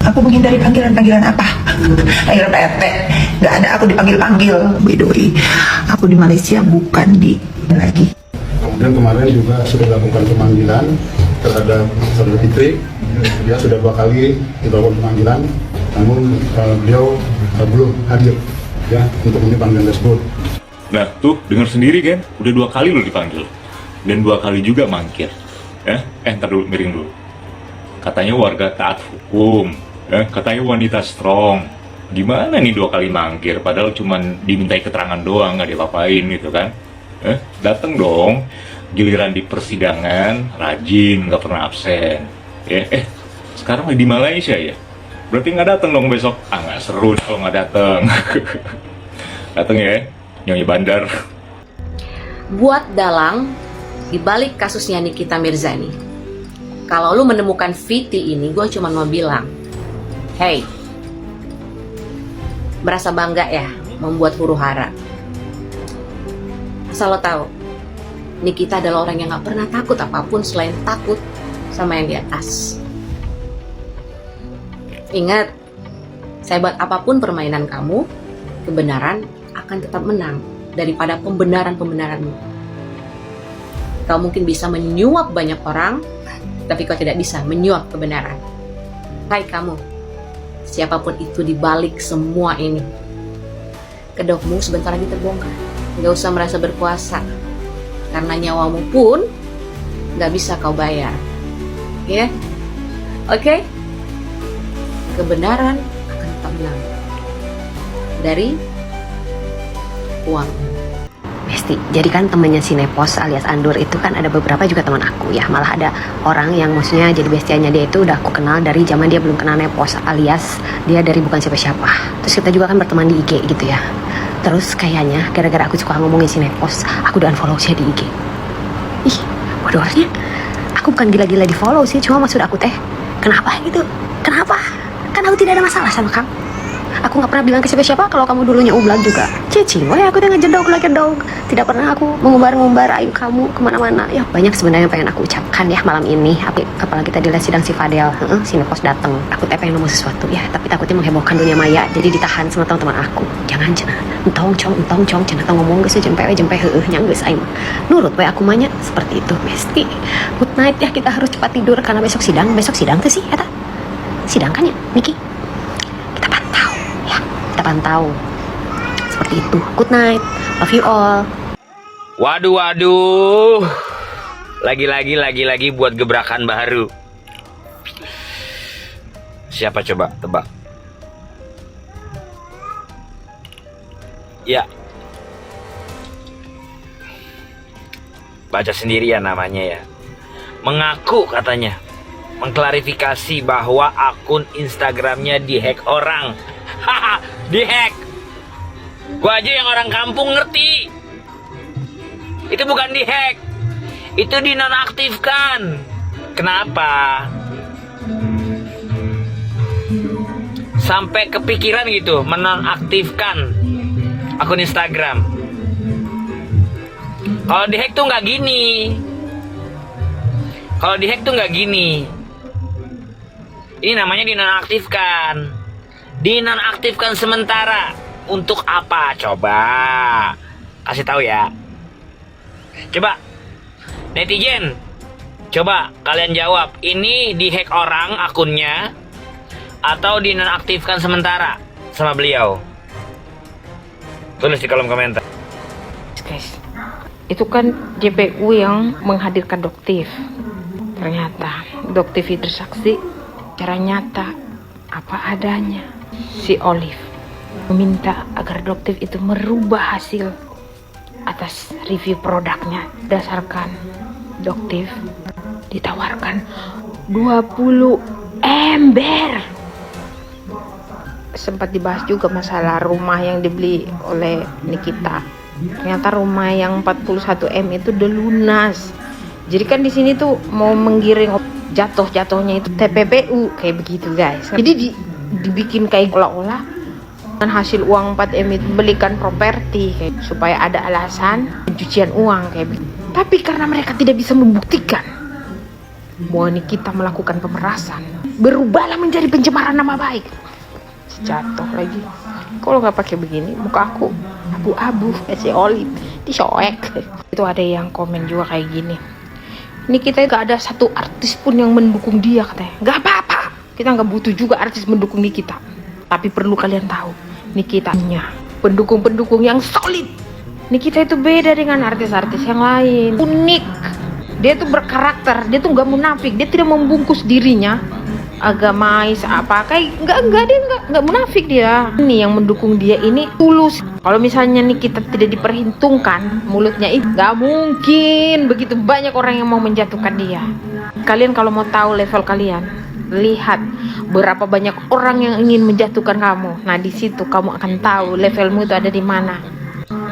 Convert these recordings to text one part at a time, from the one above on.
Aku menghindari panggilan-panggilan apa? Panggilan Pak RT. Nggak ada aku dipanggil-panggil. By the way, aku di Malaysia bukan di lagi. Kemudian kemarin juga sudah dilakukan pemanggilan terhadap Saudara Fitri. Dia sudah 2 kali dilakukan pemanggilan, namun beliau belum hadir ya untuk memenuhi panggilan tersebut. Nah tuh dengar sendiri kan, udah 2 kali lo dipanggil dan 2 kali juga mangkir. Ntar dulu, miring dulu. Katanya warga taat hukum, katanya wanita strong. Gimana nih 2 kali mangkir, padahal cuman dimintai keterangan doang, nggak diapa-apain gitu kan? Dateng dong, giliran di persidangan, rajin, nggak pernah absen. Sekarang lagi di Malaysia ya? Berarti nggak dateng dong besok? Nggak seru kalau nggak dateng. Dateng ya, Nyonya Bandar. Buat dalang di balik kasusnya Nikita Mirzani. Kalau lu menemukan Viti ini, gue cuma mau bilang, hey, berasa bangga ya membuat huru hara. Asal lo tahu, Nikita adalah orang yang gak pernah takut apapun selain takut sama yang di atas. Ingat, sehebat apapun permainan kamu, kebenaran akan tetap menang daripada pembenaran-pembenaranmu. Kau mungkin bisa menyuap banyak orang, tapi kau tidak bisa menyuap kebenaran. Hai kamu, siapapun itu di balik semua ini, kedokmu sebentar lagi terbongkar. Gak usah merasa berkuasa, karena nyawamu pun gak bisa kau bayar. Ya, oke? Kebenaran akan tetap menang dari uang. Besti, jadi kan temennya si Nepos alias Andur itu kan ada beberapa juga teman aku ya. Malah ada orang yang maksudnya jadi bestianya dia itu udah aku kenal dari zaman dia belum kenal Nepos, alias dia dari bukan siapa-siapa. Terus kita juga kan berteman di IG gitu ya. Terus kayaknya gara-gara aku suka ngomongin si Nepos, aku udah unfollow dia di IG. Ih, bodohnya. Aku bukan gila-gila di follow sih, cuma maksud aku teh, kenapa gitu? Kenapa? Kan aku tidak ada masalah sama kamu. Aku gak pernah bilang ke siapa-siapa kalau kamu dulunya ublak juga. Cicing, wah aku udah ngejedog lagi dog. Tidak pernah aku mengumbar-ngumbar aib kamu kemana-mana. Ya banyak sebenarnya yang pengen aku ucapkan ya malam ini. Apalagi tadi lihat sidang si Fadel, si Nepos dateng. Aku teh pengen ngomong sesuatu ya, tapi takutnya menghebohkan dunia maya. Jadi ditahan sama teman-teman aku. Jangan cenah, entong cong, cenah ngomong geus jempe nyang geus aing. Nurut we aku manya seperti itu, Besti. Good night ya, kita harus cepat tidur karena besok sidang tuh sih eta. Sidang kan ya, Niki? Kita pantau seperti itu. Good night, love you all. Waduh, lagi buat gebrakan baru. Siapa coba tebak? Ya, baca sendiri ya namanya ya. Mengaku katanya mengklarifikasi bahwa akun Instagramnya dihack orang. Haha, dihack. Gua aja yang orang kampung ngerti. Itu bukan dihack, itu dinonaktifkan. Kenapa? Sampai kepikiran gitu menonaktifkan akun Instagram. Kalau dihack tuh nggak gini. Ini namanya dinonaktifkan. Dinonaktifkan sementara. Untuk apa? Coba kasih tahu ya. Coba netizen, coba kalian jawab. Ini dihack orang akunnya atau dinonaktifkan sementara sama beliau? Tulis di kolom komentar. Guys, itu kan JPU yang menghadirkan Doktif. Ternyata Doktif itu bersaksi secara nyata apa adanya. Si Olive meminta agar Doktif itu merubah hasil atas review produknya. Berdasarkan Doktif ditawarkan 20 ember. Sempat dibahas juga masalah rumah yang dibeli oleh Nikita. Ternyata rumah yang 41 M itu udah lunas. Jadi kan di sini tuh mau menggiring jatuhnya itu TPPU kayak begitu guys. Jadi dibikin kayak olah-olah dengan hasil uang 4 M itu belikan properti kayak, supaya ada alasan pencucian uang kayak begitu. Tapi karena mereka tidak bisa membuktikan bahwa Nikita melakukan pemerasan, berubahlah menjadi pencemaran nama baik. Jatuh lagi. Kalau nggak pakai begini, muka aku abu-abu, si Olip, disoek. Itu ada yang komen juga kayak gini. Ini kita nggak ada satu artis pun yang mendukung dia katanya. Nggak apa-apa. Kita nggak butuh juga artis mendukung Nikita. Tapi perlu kalian tahu, Nikitanya pendukung-pendukung yang solid. Nikita itu beda dengan artis-artis yang lain. Unik. Dia tuh berkarakter. Dia tuh nggak munafik. Dia tidak membungkus dirinya agamais apa kayak dia nggak munafik dia. Ini yang mendukung dia ini tulus. Kalau misalnya nih kita tidak diperhitungkan mulutnya itu nggak mungkin begitu banyak orang yang mau menjatuhkan dia. Kalian kalau mau tahu level kalian, lihat berapa banyak orang yang ingin menjatuhkan kamu. Nah di situ kamu akan tahu levelmu itu ada di mana.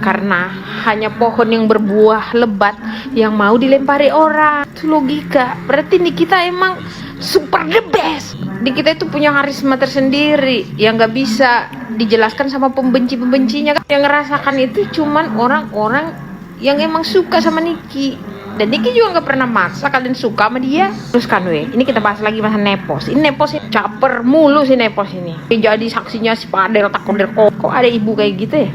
Karena hanya pohon yang berbuah lebat yang mau dilempari orang. Itu logika. Berarti nih kita emang super the best. Di kita itu punya karisma tersendiri yang gak bisa dijelaskan sama pembenci-pembencinya. Yang ngerasakan itu cuman orang-orang yang emang suka sama Niki. Dan Niki juga gak pernah maksa kalian suka sama dia. Terus kan ini kita bahas lagi masa Nepos. Ini Nepos ini caper mulu si Nepos ini. Jadi saksinya si Padel takut kok ada ibu kayak gitu ya.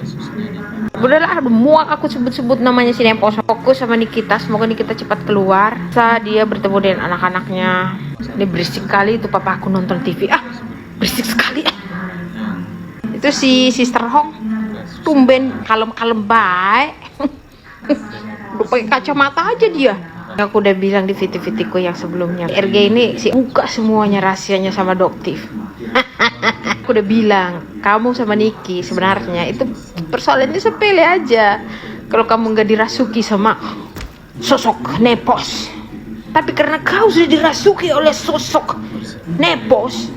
Udahlah, muak aku sebut-sebut namanya si Nepos. Fokus sama Nikita, semoga Nikita cepat keluar. Saat dia bertemu dengan anak-anaknya. Ini berisik kali itu papa aku nonton TV. Berisik sekali. Itu si Sister Hong. Tumben kalem-kalem baik. Udah pakai kacamata aja dia. Aku udah bilang di video-videoku yang sebelumnya. RG ini si buka semuanya rahasianya sama Doktif. Aku udah bilang, kamu sama Niki sebenarnya itu persoalannya sepele aja. Kalau kamu nggak dirasuki sama sosok Nepos, tapi karena kau sudah dirasuki oleh sosok Nepos,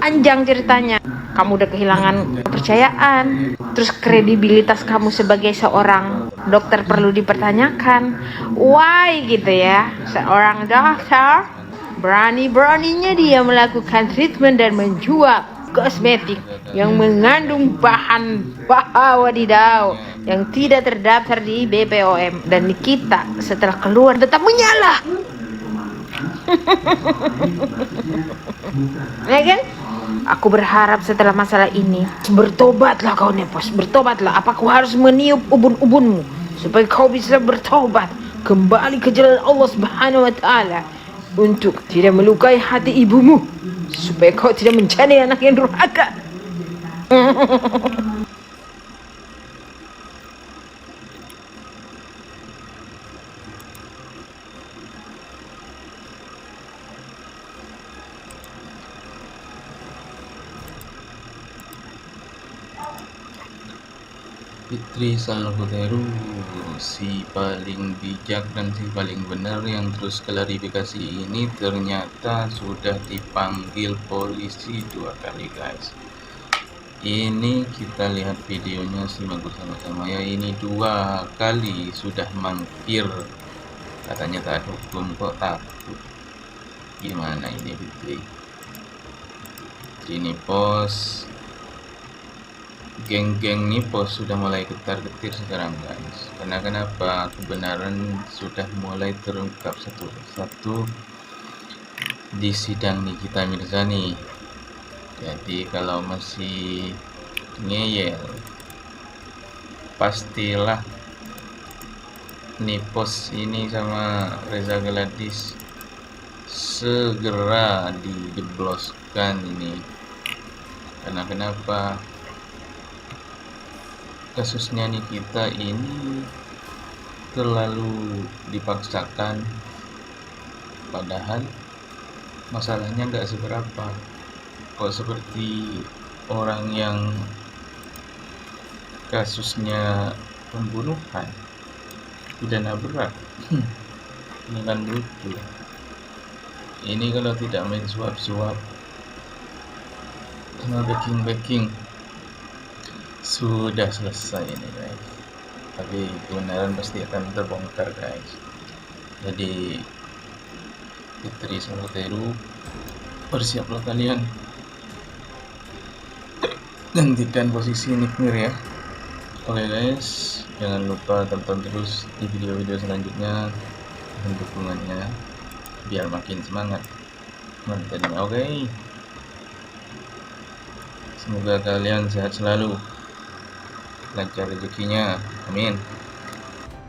anjang ceritanya. Kamu udah kehilangan kepercayaan, terus kredibilitas kamu sebagai seorang dokter perlu dipertanyakan. Why gitu ya, seorang dokter berani-beraninya dia melakukan treatment dan menjual kosmetik yang mengandung bahan wadidaw yang tidak terdaftar di BPOM. Dan Nikita setelah keluar tetap menyala. Ya kan? Aku berharap setelah masalah ini bertobatlah kau Nepos, bertobatlah. Apa kau harus meniup ubun-ubunmu supaya kau bisa bertobat kembali ke jalan Allah Subhanahu wa taala untuk tidak melukai hati ibumu, supaya kau tidak menjadi anak yang durhaka. Fitri Salhuteru, si paling bijak dan si paling benar yang terus klarifikasi ini ternyata sudah dipanggil polisi 2 kali guys. Ini kita lihat videonya, simak bersama-sama ya. Ini 2 kali sudah mangkir, katanya tak hukum kok takut. Gimana ini Fitri? Ini pos geng-geng Nipos sudah mulai getar-getir sekarang guys. Karena kenapa? Kebenaran sudah mulai terungkap satu persatu di sidang Nikita Mirzani. Jadi kalau masih ngeyel, pastilah Nipos ini sama Reza Gladys segera dijebloskan ini. Karena kenapa? Kasusnya Nikita ini terlalu dipaksakan, padahal masalahnya nggak seberapa. Kok seperti orang yang kasusnya pembunuhan, pidana berat. Ini kan lucu. Ini kalau tidak main suap-suap sama backing sudah selesai ini guys. Tapi kebenaran pasti akan terbongkar guys. Jadi Fitri Salhuteru, bersiaplah kalian, gantikan posisi Nikmir ya. Oke guys, jangan lupa tonton terus di video-video selanjutnya dan dukungannya biar makin semangat. mantannya. Oke, semoga kalian sehat selalu, lancar rezekinya, amin.